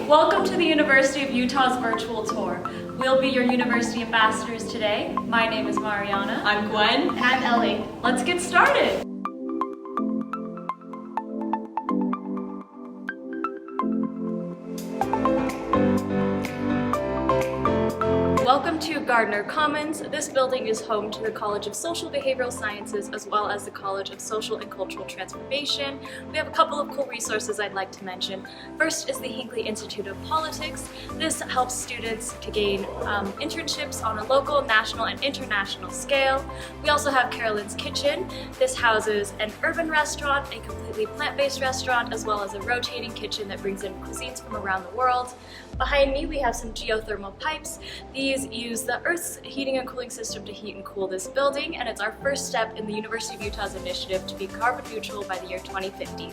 Welcome to the University of Utah's virtual tour. We'll be your university ambassadors today. My name is Mariana. I'm Gwen. And I'm Ellie. Let's get started. Welcome to Gardner Commons. This building is home to the College of Social Behavioral Sciences as well as the College of Social and Cultural Transformation. We have a couple of cool resources I'd like to mention. First is the Hinckley Institute of Politics. This helps students to gain internships on a local, national, and international scale. We also have Carolyn's Kitchen. This houses an urban restaurant, a completely plant-based restaurant, as well as a rotating kitchen that brings in cuisines from around the world. Behind me we have some geothermal pipes. These use the Earth's heating and cooling system to heat and cool this building, and it's our first step in the University of Utah's initiative to be carbon neutral by the year 2050.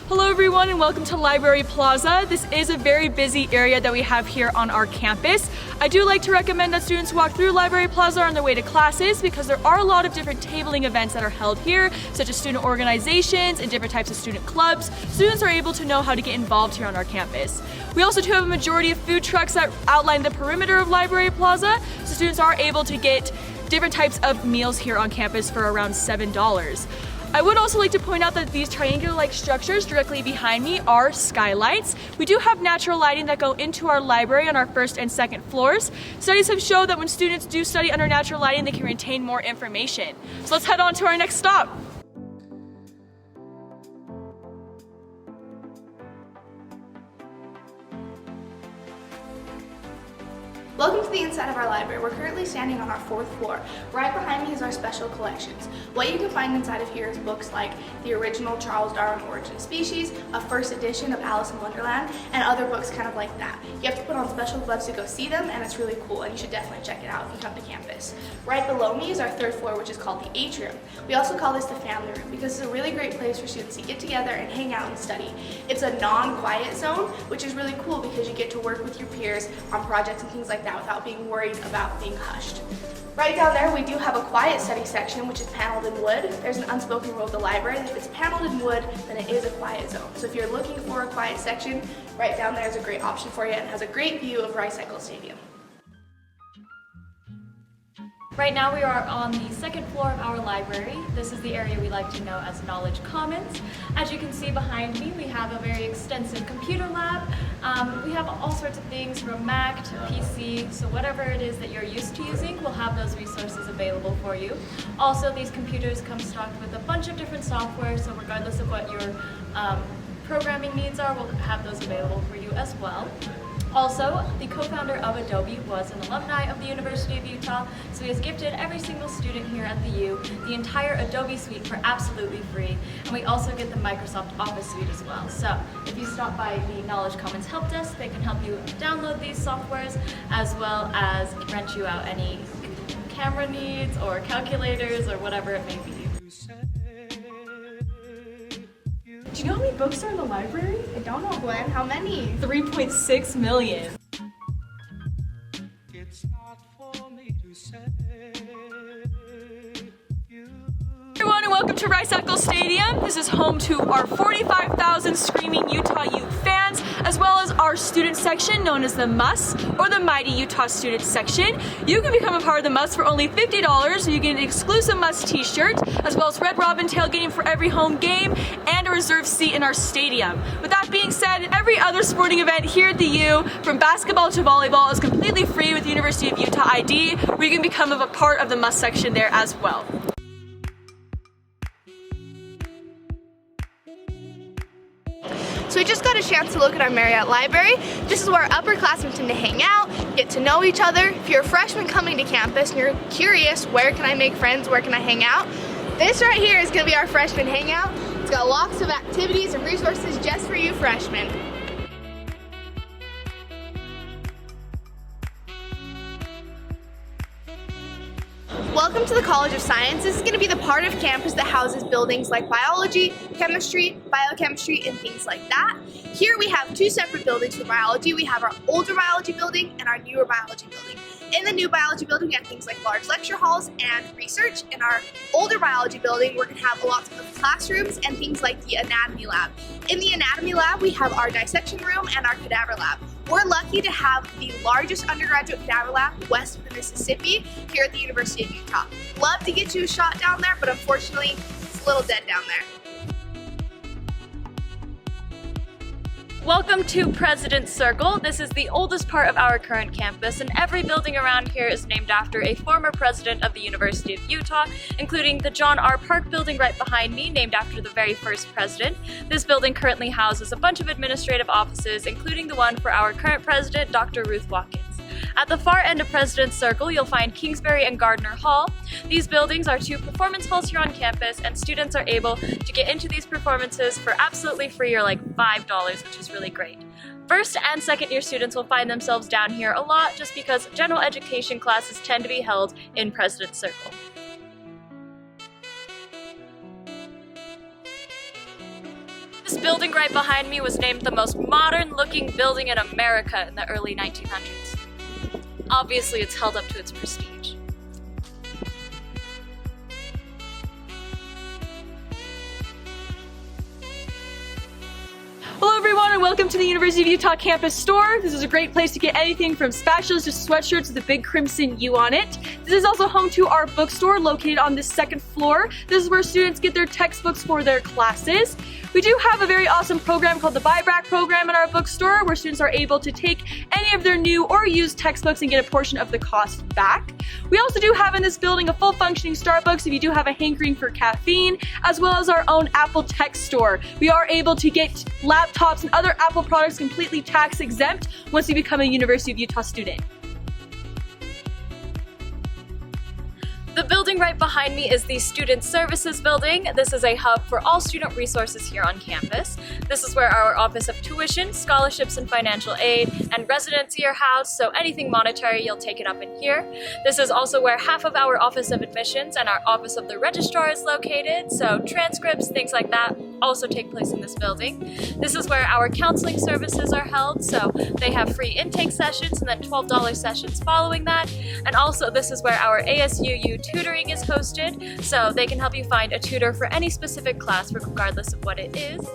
Hello everyone and welcome to Library Plaza. This is a very busy area that we have here on our campus. I do like to recommend that students walk through Library Plaza on their way to classes because there are a lot of different tabling events that are held here, such as student organizations and different types of student clubs. Students are able to know how to get involved here on our campus. We also do have a majority of food trucks that outline the perimeter of Library Plaza, so students are able to get different types of meals here on campus for around $7. I would also like to point out that these triangular-like structures directly behind me are skylights. We do have natural lighting that go into our library on our first and second floors. Studies have shown that when students do study under natural lighting, they can retain more information. So let's head on to our next stop. Welcome to the inside of our library. We're currently standing on our 4th floor. Right behind me is our special collections. What you can find inside of here is books like the original Charles Darwin Origin of Species, a first edition of Alice in Wonderland, and other books kind of like that. You have to put on special gloves to go see them, and it's really cool, and you should definitely check it out if you come to campus. Right below me is our 3rd floor, which is called the atrium. We also call this the family room because it's a really great place for students to get together and hang out and study. It's a non-quiet zone, which is really cool because you get to work with your peers on projects and things like that without being worried about being hushed. Right down there we do have a quiet study section, which is paneled in wood. There's an unspoken rule of the library that if it's paneled in wood, then it is a quiet zone. So if you're looking for a quiet section, right down there is a great option for you and has a great view of Rice Eccles Stadium. Right now we are on the 2nd floor of our library. This is the area we like to know as Knowledge Commons. As you can see behind me, we have a very extensive computer lab. We have all sorts of things from Mac to PC, so whatever it is that you're used to using, we'll have those resources available for you. Also, these computers come stocked with a bunch of different software, so regardless of what your programming needs are, we'll have those available for you as well. Also, the co-founder of Adobe was an alumni of the University of Utah, so he has gifted every single student here at the U the entire Adobe suite for absolutely free, and we also get the Microsoft Office suite as well. So if you stop by the Knowledge Commons help desk, they can help you download these softwares as well as rent you out any camera needs or calculators or whatever it may be. Do you know how many books are in the library? I don't know, Gwen. How many? 3.6 million. It's not for me to say. Everyone, and welcome to Rice Eccles Stadium. This is home to our 45,000 screaming Utah Ute fans, as well as our student section known as the MUS, or the Mighty Utah Student Section. You can become a part of the MUS for only $50, so you get an exclusive MUS t-shirt, as well as Red Robin tailgating for every home game, and a reserved seat in our stadium. With that being said, every other sporting event here at the U, from basketball to volleyball, is completely free with University of Utah ID, where you can become a part of the MUS section there as well. So we just got a chance to look at our Marriott Library. This is where our upperclassmen tend to hang out, get to know each other. If you're a freshman coming to campus and you're curious, where can I make friends, where can I hang out? This right here is going to be our freshman hangout. It's got lots of activities and resources just for you freshmen. Welcome to the College of Science. This is going to be the part of campus that houses buildings like biology, chemistry, biochemistry, and things like that. Here we have two separate buildings for biology. We have our older biology building and our newer biology building. In the new biology building, we have things like large lecture halls and research. In our older biology building, we're going to have lots of classrooms and things like the anatomy lab. In the anatomy lab, we have our dissection room and our cadaver lab. We're lucky to have the largest undergraduate cadaver lab west of the Mississippi here at the University of Utah. Love to get you a shot down there, but unfortunately, it's a little dead down there. Welcome to President's Circle. This is the oldest part of our current campus, and every building around here is named after a former president of the University of Utah, including the John R. Park building right behind me, named after the very first president. This building currently houses a bunch of administrative offices, including the one for our current president, Dr. Ruth Watkins. At the far end of President's Circle, you'll find Kingsbury and Gardner Hall. These buildings are two performance halls here on campus, and students are able to get into these performances for absolutely free, or like $5, which is really great. First and second year students will find themselves down here a lot just because general education classes tend to be held in President's Circle. This building right behind me was named the most modern looking building in America in the early 1900s. Obviously, it's held up to its prestige. Hello everyone and welcome to the University of Utah campus store. This is a great place to get anything from spatulas to sweatshirts with a big crimson U on it. This is also home to our bookstore located on this second floor. This is where students get their textbooks for their classes. We do have a very awesome program called the Buyback program in our bookstore where students are able to take any of their new or used textbooks and get a portion of the cost back. We also do have in this building a full functioning Starbucks if you do have a hankering for caffeine, as well as our own Apple Tech store. We are able to get laptops and other Apple products completely tax exempt once you become a University of Utah student. The building right behind me is the Student Services Building. This is a hub for all student resources here on campus. This is where our Office of Tuition, Scholarships and Financial Aid, and Residency are housed, so anything monetary, you'll take it up in here. This is also where half of our Office of Admissions and our Office of the Registrar is located, so transcripts, things like that, also take place in this building. This is where our counseling services are held, so they have free intake sessions and then $12 sessions following that. And also this is where our ASUU tutoring is hosted, so they can help you find a tutor for any specific class regardless of what it is.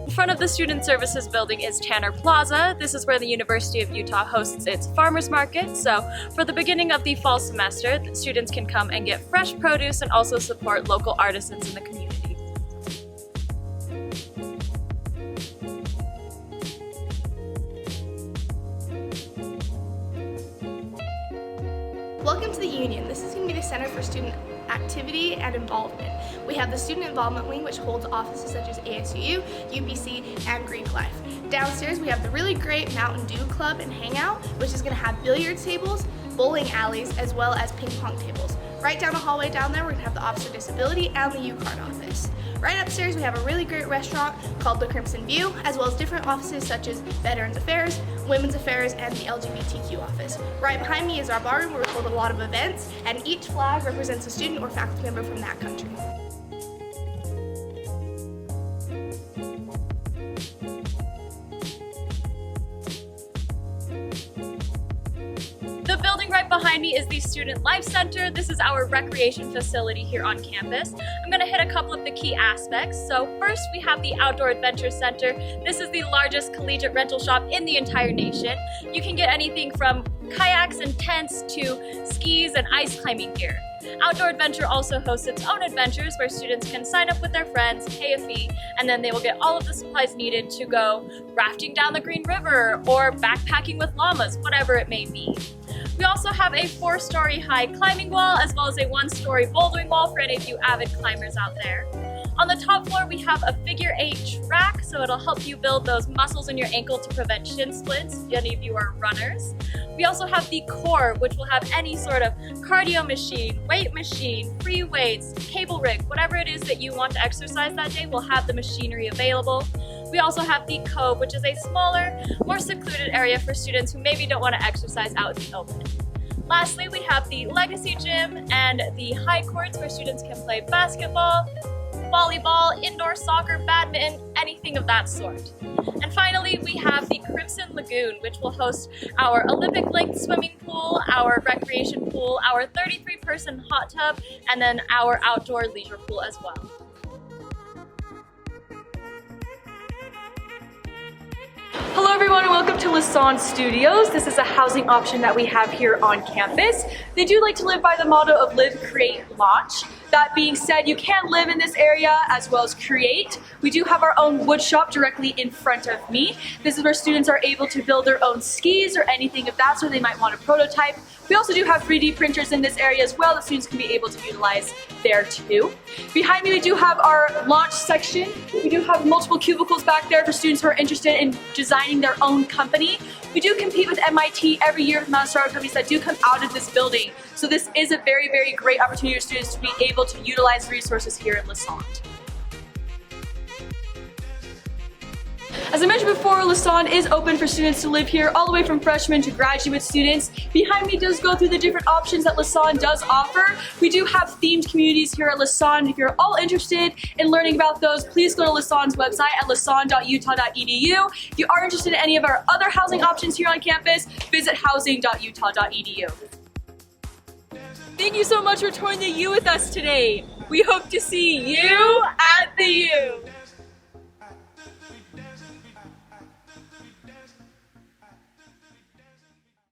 In front of the Student Services Building is Tanner Plaza. This is where the University of Utah hosts its farmers market. So for the beginning of the fall semester, the students can come and get fresh produce and also support local artisans in the community. Welcome to the Union. This is going to be the Center for Student Activity and Involvement. We have the Student Involvement Wing, which holds offices such as ASUU, UPC, and Greek Life. Downstairs, we have the really great Mountain Dew Club and Hangout, which is going to have billiards tables, bowling alleys, as well as ping pong tables. Right down the hallway down there, we're going to have the Office of Disability and the U-Card office. Right upstairs, we have a really great restaurant called the Crimson View, as well as different offices such as Veterans Affairs, Women's Affairs, and the LGBTQ office. Right behind me is our barroom where we hold a lot of events, and each flag represents a student or faculty member from that country. The building right behind me is the Student Life Center. This is our recreation facility here on campus. I'm going to hit a couple of the key aspects. So first, we have the Outdoor Adventure Center. This is the largest collegiate rental shop in the entire nation. You can get anything from kayaks and tents to skis and ice climbing gear. Outdoor Adventure also hosts its own adventures where students can sign up with their friends, pay a fee, and then they will get all of the supplies needed to go rafting down the Green River or backpacking with llamas, whatever it may be. We also have a 4-story high climbing wall as well as a 1-story bouldering wall for any of you avid climbers out there. On the top floor, we have a figure 8 track, so it'll help you build those muscles in your ankle to prevent shin splints if any of you are runners. We also have the core, which will have any sort of cardio machine, weight machine, free weights, cable rig, whatever it is that you want to exercise that day, we'll have the machinery available. We also have the Cove, which is a smaller, more secluded area for students who maybe don't want to exercise out in the open. Lastly, we have the Legacy Gym and the high courts where students can play basketball, volleyball, indoor soccer, badminton, anything of that sort. And finally, we have the Crimson Lagoon, which will host our Olympic-length swimming pool, our recreation pool, our 33-person hot tub, and then our outdoor leisure pool as well. Hello everyone and welcome to Lassonde Studios. This is a housing option that we have here on campus. They do like to live by the motto of live, create, launch. That being said, you can live in this area as well as create. We do have our own wood shop directly in front of me. This is where students are able to build their own skis or anything of that sort they might want to prototype. We also do have 3D printers in this area as well that students can be able to utilize there too. Behind me we do have our launch section. We do have multiple cubicles back there for students who are interested in designing their own company. We do compete with MIT every year with amount of startup companies that do come out of this building. So this is a very, very great opportunity for students to be able to utilize resources here at Lassonde. As I mentioned before, Lassonde is open for students to live here all the way from freshmen to graduate students. Behind me does go through the different options that Lassonde does offer. We do have themed communities here at Lassonde. If you're all interested in learning about those, please go to Lassonde's website at lassonde.utah.edu. If you are interested in any of our other housing options here on campus, visit housing.utah.edu. Thank you so much for touring the U with us today. We hope to see you at the U.